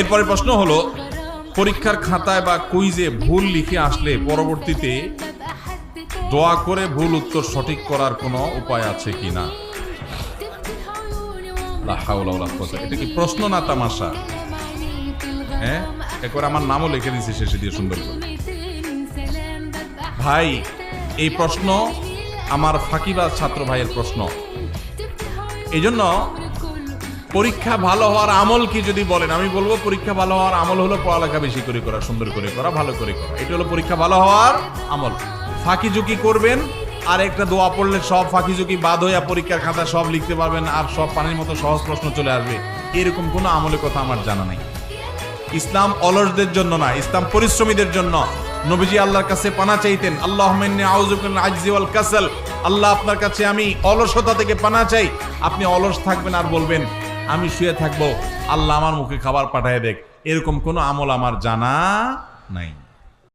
এরপরে প্রশ্ন হলো, পরীক্ষার খাতায় বা কুইজে ভুল লিখে আসলে পরবর্তীতে দোয়া করে ভুল উত্তর সঠিক করার কোনো উপায় আছে কিনা? লা হাওলা ওয়ালা কুওয়াতা। এটা কি প্রশ্ন না তামাশা? হ্যাঁ, একবার আমার নামও লিখে দিয়েছি শেষে দিয়ে সুন্দর করে। ভাই, এই প্রশ্ন আমার ফাঁকিবাজ ছাত্র ভাইয়ের প্রশ্ন। এই জন্য পরীক্ষা ভালো হওয়ার আমল কি যদি বলেন, আমি বলবো পরীক্ষা ভালো হওয়ার আমল হলো পড়ালেখা বেশি করে করা, সুন্দর করে করা, ভালো করে করা। এটা হলো পরীক্ষা ভালো হওয়ার আমল। ফাঁকি ঝুঁকি করবেন আর একটা দোয়া পড়লে সব ফাঁকি ঝুঁকি বাদ হইয়া পরীক্ষার খাতা সব লিখতে পারবেন আর সব পানির মতো সহজ প্রশ্ন চলে আসবে, এরকম কোনো আমলের কথা আমার জানা নেই। ইসলাম অলসদের জন্য না, ইসলাম পরিশ্রমীদের জন্য। নবীজি আল্লাহর কাছে পানা চাইতেন, আল্লাহুম্মা ইন্নী আউযু বিকা মিনাল আজজি ওয়াল কাসাল। আল্লাহ, আপনার কাছে আমি অলসতা থেকে পানা চাই। আপনি অলস থাকবেন আর বলবেন আমি শুয়ে থাকবো, আল্লাহ আমার মুখে খাবার পাঠায় দেখ, এরকম কোনো আমল আমার জানা নাই।